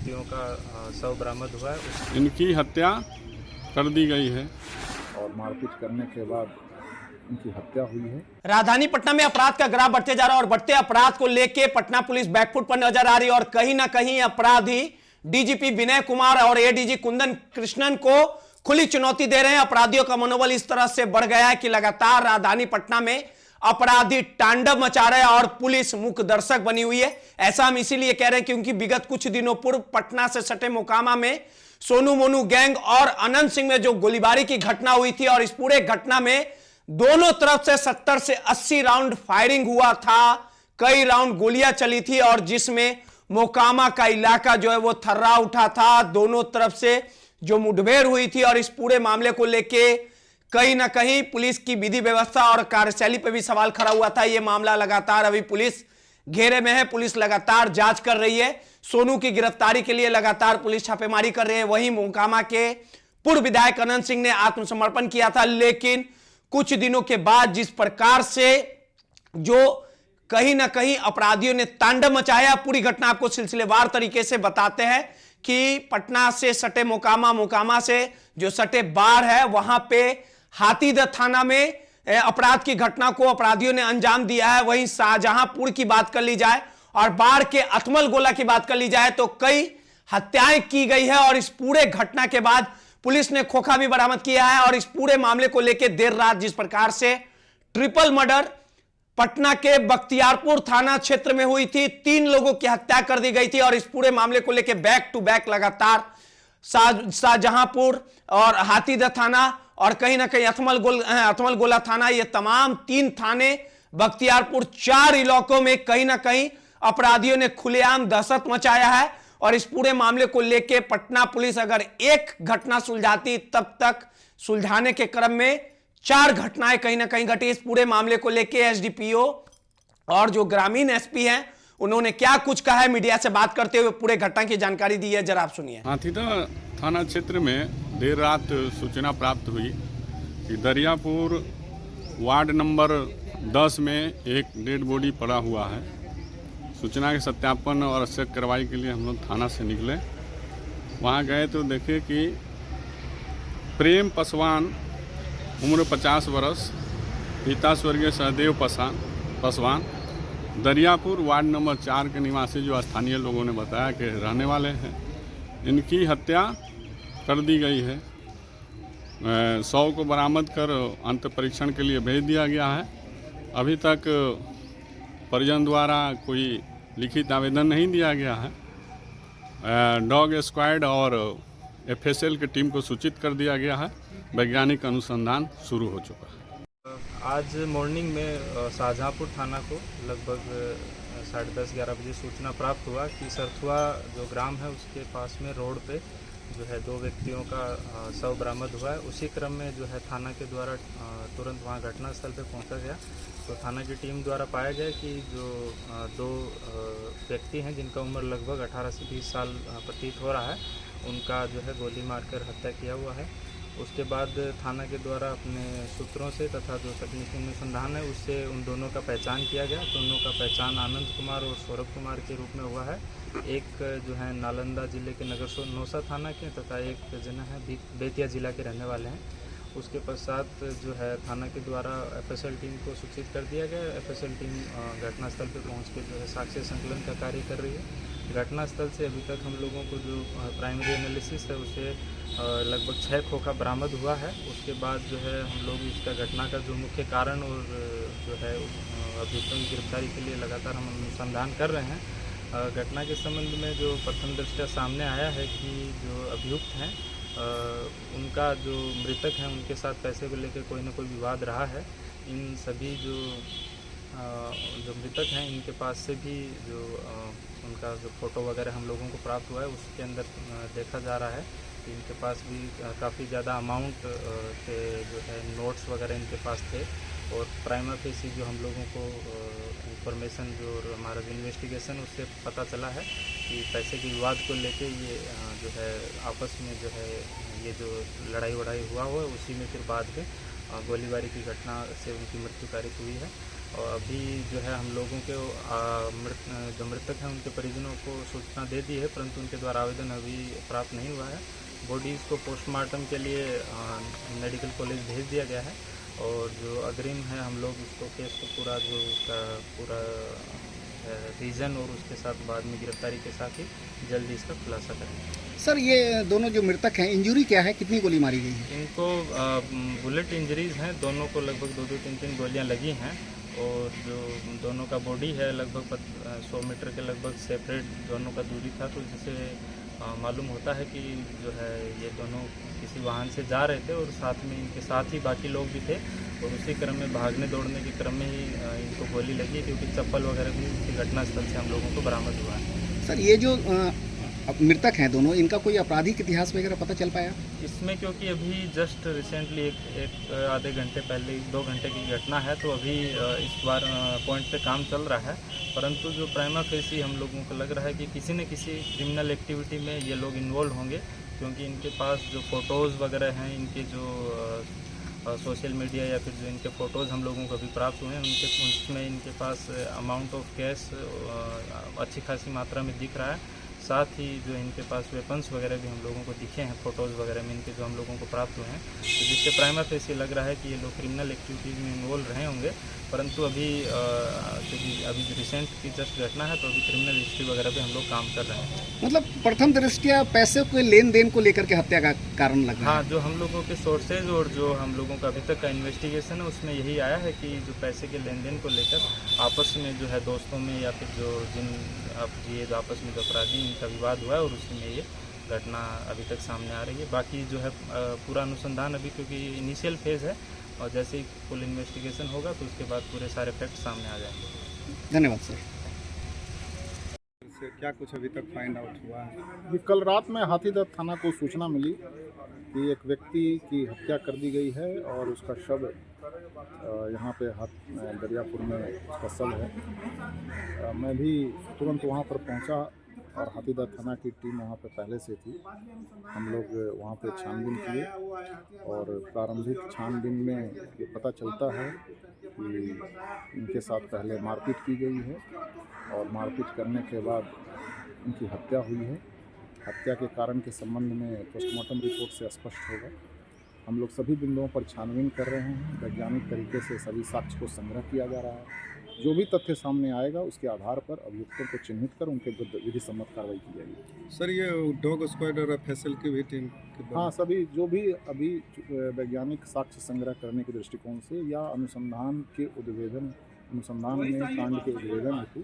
व्यक्तियों का शव बरामद हुआ है। इनकी हत्या कर दी गई है और मारपीट करने के बाद उनकी हत्या हुई है। राजधानी पटना में अपराध का ग्राफ बढ़ते जा रहा है और बढ़ते अपराध को लेकर पटना पुलिस बैकफुट पर नजर आ रही है और कहीं ना कहीं अपराधी डीजीपी विनय कुमार और एडीजी कुंदन कृष्णन को खुली चुनौती दे रहे हैं। अपराधियों का मनोबल इस तरह से बढ़ गया है कि लगातार राजधानी पटना में अपराधी तांडव मचा रहे हैं और पुलिस मुख्य दर्शक बनी हुई है। ऐसा हम इसीलिए कह रहे हैं क्योंकि विगत कुछ दिनों पूर्व पटना से सटे मोकामा में सोनू मोनू गैंग और अनंत सिंह में जो गोलीबारी की घटना हुई थी और इस पूरे घटना में दोनों तरफ से 70 से 80 राउंड फायरिंग हुआ था, कई राउंड गोलियां चली थी और जिसमें मोकामा का इलाका जो है वो थर्रा उठा था। दोनों तरफ से जो मुठभेड़ हुई थी और इस पूरे मामले को लेके कहीं ना कहीं पुलिस की विधि व्यवस्था और कार्यशैली पर भी सवाल खड़ा हुआ था। यह मामला लगातार अभी पुलिस घेरे में है, पुलिस लगातार जांच कर रही है। सोनू की गिरफ्तारी के लिए लगातार पुलिस छापेमारी कर रही है। वहीं मोकामा के पूर्व विधायक अनंत सिंह ने आत्मसमर्पण किया था, लेकिन कुछ दिनों के बाद जिस प्रकार से जो कहीं ना कहीं अपराधियों ने तांडव मचाया, पूरी घटना आपको सिलसिलेवार तरीके से बताते हैं कि पटना से सटे मोकामा, मोकामा से जो सटे बाढ़ है वहां पे हाथीदह थाना में अपराध की घटना को अपराधियों ने अंजाम दिया है। वहीं शाहजहांपुर की बात कर ली जाए और बाढ़ के अथमल गोला की बात कर ली जाए तो कई हत्याएं की गई है और इस पूरे घटना के बाद पुलिस ने खोखा भी बरामद किया है। और इस पूरे मामले को लेकर देर रात जिस प्रकार से ट्रिपल मर्डर पटना के बख्तियारपुर थाना क्षेत्र में हुई थी, 3 लोगों की हत्या कर दी गई थी और इस पूरे मामले को लेकर बैक टू बैक लगातार शाहजहांपुर और हाथीदह थाना और कहीं ना कहीं अथमल गोला थाना, ये तमाम 3 थाने बख्तियारपुर 4 इलाकों में कहीं ना कहीं अपराधियों ने खुलेआम दहशत मचाया है। और इस पूरे मामले को लेकर पटना पुलिस अगर एक घटना सुलझाती तब तक सुलझाने के क्रम में 4 घटनाएं कहीं ना कहीं घटी। इस पूरे मामले को लेकर एसडीपीओ और जो ग्रामीण एसपी हैं उन्होंने क्या कुछ कहा है, मीडिया से बात करते हुए पूरे घटना की जानकारी दी है, जरा आप सुनिए। हाथीदह थाना क्षेत्र में देर रात सूचना प्राप्त हुई कि दरियापुर वार्ड नंबर 10 में एक डेड बॉडी पड़ा हुआ है। सूचना के सत्यापन और आवश्यक कार्रवाई के लिए हम लोग थाना से निकले। वहाँ गए तो देखे कि प्रेम पासवान उम्र 50 वर्ष, पिता स्वर्गीय सहदेव पासवान दरियापुर वार्ड नंबर 4 के निवासी जो स्थानीय लोगों ने बताया कि रहने वाले हैं। इनकी हत्या कर दी गई है। शव को बरामद कर अंत परीक्षण के लिए भेज दिया गया है। अभी तक परिजन द्वारा कोई लिखित आवेदन नहीं दिया गया है। डॉग स्क्वाड और एफएसएल की टीम को सूचित कर दिया गया है। वैज्ञानिक अनुसंधान शुरू हो चुका है। आज मॉर्निंग में शाहजहांपुर थाना को लगभग 10:30-11 बजे सूचना प्राप्त हुआ कि सरथुआ जो ग्राम है उसके पास में रोड पे जो है 2 व्यक्तियों का शव बरामद हुआ है। उसी क्रम में जो है थाना के द्वारा तुरंत वहाँ घटनास्थल पे पहुँचा गया तो थाना की टीम द्वारा पाया गया कि जो 2 व्यक्ति हैं जिनका उम्र लगभग 18 से 20 साल प्रतीत हो रहा है, उनका जो है गोली मारकर हत्या किया हुआ है। उसके बाद थाना के द्वारा अपने सूत्रों से तथा जो तकनीकी अनुसंधान है उससे उन दोनों का पहचान किया गया। दोनों का पहचान आनंद कुमार और सौरभ कुमार के रूप में हुआ है। एक जो है नालंदा जिले के नगर नौसा थाना के तथा एक जना है बेतिया जिला के रहने वाले हैं। उसके पश्चात जो है थाना के द्वारा एफएसएल टीम को सूचित कर दिया गया। एफएसएल टीम घटनास्थल पर पहुँच के जो है साक्ष्य संकलन का कार्य कर रही है। घटनास्थल से अभी तक हम लोगों को जो प्राइमरी एनालिसिस है उसे लगभग 6 खोखा बरामद हुआ है। उसके बाद जो है हम लोग इसका घटना का जो मुख्य कारण और जो है अभियुक्तों की गिरफ्तारी के लिए लगातार हम अनुसंधान कर रहे हैं। घटना के संबंध में जो प्रथम दृष्टया सामने आया है कि जो अभियुक्त हैं उनका जो मृतक हैं उनके साथ पैसे को लेकर कोई ना कोई विवाद रहा है। इन सभी जो मृतक हैं इनके पास से भी जो उनका जो फ़ोटो वगैरह हम लोगों को प्राप्त हुआ है उसके अंदर देखा जा रहा है कि इनके पास भी काफ़ी ज़्यादा अमाउंट के जो है नोट्स वगैरह इनके पास थे। और प्राइमा फेसी जो हम लोगों को इंफॉर्मेशन जो हमारा जो इन्वेस्टिगेशन उससे पता चला है कि पैसे के विवाद को लेके ये जो है आपस में जो है ये जो लड़ाई वड़ाई हुआ है उसी में फिर बाद में गोलीबारी की घटना से उनकी मृत्यु कारित हुई है। और अभी जो है हम लोगों के जो मृतक हैं उनके परिजनों को सूचना दे दी है, परंतु उनके द्वारा आवेदन अभी प्राप्त नहीं हुआ है। बॉडीज़ को पोस्टमार्टम के लिए मेडिकल कॉलेज भेज दिया गया है और जो अग्रिम है हम लोग उसको केस को पूरा जो उसका पूरा रीज़न और उसके साथ बाद में गिरफ्तारी के साथ ही जल्दी इसका खुलासा करेंगे। सर ये दोनों जो मृतक हैं इंजरी क्या है, कितनी गोली मारी गई है? इनको बुलेट इंजरीज हैं, दोनों को लगभग 2-3 गोलियां लगी हैं और जो दोनों का बॉडी है लगभग 100 मीटर के लगभग सेपरेट दोनों का दूरी था, तो जिससे मालूम होता है कि जो है ये दोनों किसी वाहन से जा रहे थे और साथ में इनके साथ ही बाकी लोग भी थे और उसी क्रम में भागने दौड़ने के क्रम में ही इनको गोली लगी, क्योंकि चप्पल वगैरह भी उसकी घटनास्थल से हम लोगों को बरामद हुआ है। सर ये जो मृतक हैं दोनों, इनका कोई आपराधिक इतिहास वगैरह पता चल पाया इसमें? क्योंकि अभी जस्ट रिसेंटली एक आधे घंटे पहले 2 घंटे की घटना है, तो अभी इस बार पॉइंट पे काम चल रहा है, परंतु जो प्राइमा फेसी हम लोगों को लग रहा है कि किसी न किसी क्रिमिनल एक्टिविटी में ये लोग इन्वॉल्व होंगे, क्योंकि इनके पास जो फ़ोटोज़ वगैरह हैं, इनके जो सोशल मीडिया या फिर जो इनके फ़ोटोज़ हम लोगों को अभी प्राप्त हुए हैं उसमें इनके पास अमाउंट ऑफ कैश अच्छी खासी मात्रा में दिख रहा है। साथ ही जो इनके पास वेपन्स वगैरह भी हम लोगों को दिखे हैं फ़ोटोज़ वगैरह में इनके जो हम लोगों को प्राप्त हुए हैं, तो जिससे प्राइमा फेसी लग रहा है कि ये लोग क्रिमिनल एक्टिविटीज़ में इन्वॉल्व रहे होंगे, परंतु अभी क्योंकि अभी रिसेंट की जस्ट घटना है तो अभी क्रिमिनल हिस्ट्री वगैरह पे हम लोग काम कर रहे हैं। मतलब प्रथम दृष्टया पैसे के लेन देन को लेकर के हत्या का कारण लग रहा है? हाँ, जो हम लोगों के सोर्सेज और जो हम लोगों का अभी तक का इन्वेस्टिगेशन है उसमें यही आया है कि जो पैसे के लेन देन को लेकर आपस में जो है दोस्तों में या फिर जो ये जो आपस में जो अपराधी इनका विवाद हुआ है और उसी में ये घटना अभी तक सामने आ रही है। बाकी जो है पूरा अनुसंधान अभी क्योंकि इनिशियल फेज़ है और जैसे ही फुल इन्वेस्टिगेशन होगा तो उसके बाद पूरे सारे फैक्ट सामने आ जाएंगे। धन्यवाद सर। से क्या कुछ अभी तक फाइंड आउट हुआ है? ये कल रात में हाथीदह थाना को सूचना मिली कि एक व्यक्ति की हत्या कर दी गई है और उसका शव यहाँ पे दरियापुर में उसका शव है। मैं भी तुरंत वहाँ पर पहुँचा और हाथीदह थाना की टीम वहाँ पे पहले से थी। हम लोग वहाँ पे छानबीन किए और प्रारंभिक छानबीन में ये पता चलता है कि इनके साथ पहले मारपीट की गई है और मारपीट करने के बाद इनकी हत्या हुई है। हत्या के कारण के संबंध में पोस्टमार्टम रिपोर्ट से स्पष्ट होगा। हम लोग सभी बिंदुओं पर छानबीन कर रहे हैं, वैज्ञानिक तरीके से सभी साक्ष्य को संग्रह किया जा रहा है। जो भी तथ्य सामने आएगा उसके आधार पर अभियुक्तों को चिन्हित कर उनके विरुद्ध विधि सम्मत कार्रवाई की जाएगी। सर ये डॉग स्क्वाड और एफएसएल की भी टीम हाँ, सभी जो भी अभी वैज्ञानिक साक्ष्य संग्रह करने के दृष्टिकोण से या अनुसंधान में कांड के उद्भेदन हेतु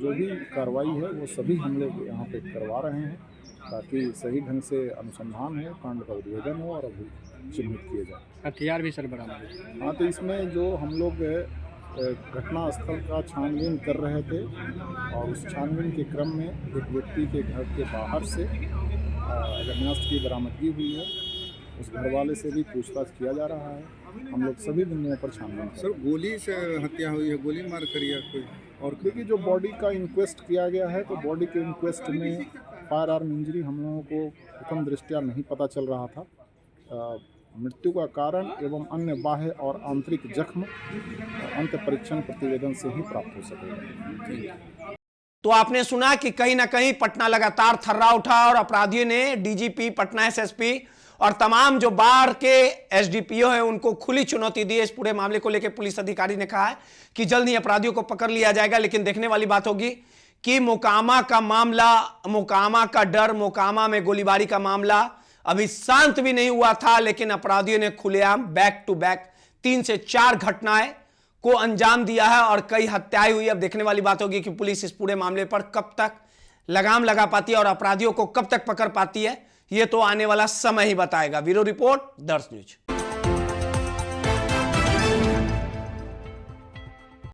जो भी कार्रवाई है वो सभी हम लोग यहाँ पे करवा रहे हैं ताकि सही ढंग से अनुसंधान हो, कांड का उद्भेदन हो और अभी चिन्हित किए जाए। हथियार भी सर बरामद? हाँ, तो इसमें जो हम लोग घटना स्थल का छानबीन कर रहे थे और उस छानबीन के क्रम में एक व्यक्ति के घर के बाहर से अग्नेयास्त्र की बरामदगी हुई है। उस घर वाले से भी पूछताछ किया जा रहा है। हम लोग सभी बिंदुओं पर छानबीन कर। सर गोली से हत्या हुई है, गोली मार कर या कोई और देखिए जो बॉडी का इंक्वेस्ट किया गया है तो बॉडी के इंक्वेस्ट में फायर आर्म इंजरी हम लोगों को प्रथम दृष्टया नहीं पता चल रहा था। मृत्यु का कारण एवं अन्य बाह्य और आंतरिक जख्म अंत परीक्षण प्रतिवेदन से ही प्राप्त हो सकेगा। तो आपने सुना कि कहीं ना कहीं पटना लगातार थर्रा उठा और अपराधियों ने डीजीपी, पटना एसएसपी और तमाम जो बाढ़ के एसडीपीओ हैं उनको खुली चुनौती दी है। इस पूरे मामले को लेकर पुलिस अधिकारी ने कहा है कि जल्द ही अपराधियों को पकड़ लिया जाएगा। लेकिन देखने वाली बात होगी कि मोकामा का मामला, मोकामा का डर, मोकामा में गोलीबारी का मामला अभी शांत भी नहीं हुआ था, लेकिन अपराधियों ने खुलेआम बैक टू बैक 3 से 4 घटनाएं को अंजाम दिया है और कई हत्याएं हुई। अब देखने वाली बात होगी कि पुलिस इस पूरे मामले पर कब तक लगाम लगा पाती है और अपराधियों को कब तक पकड़ पाती है। यह तो आने वाला समय ही बताएगा। ब्यूरो रिपोर्ट, दर्श न्यूज।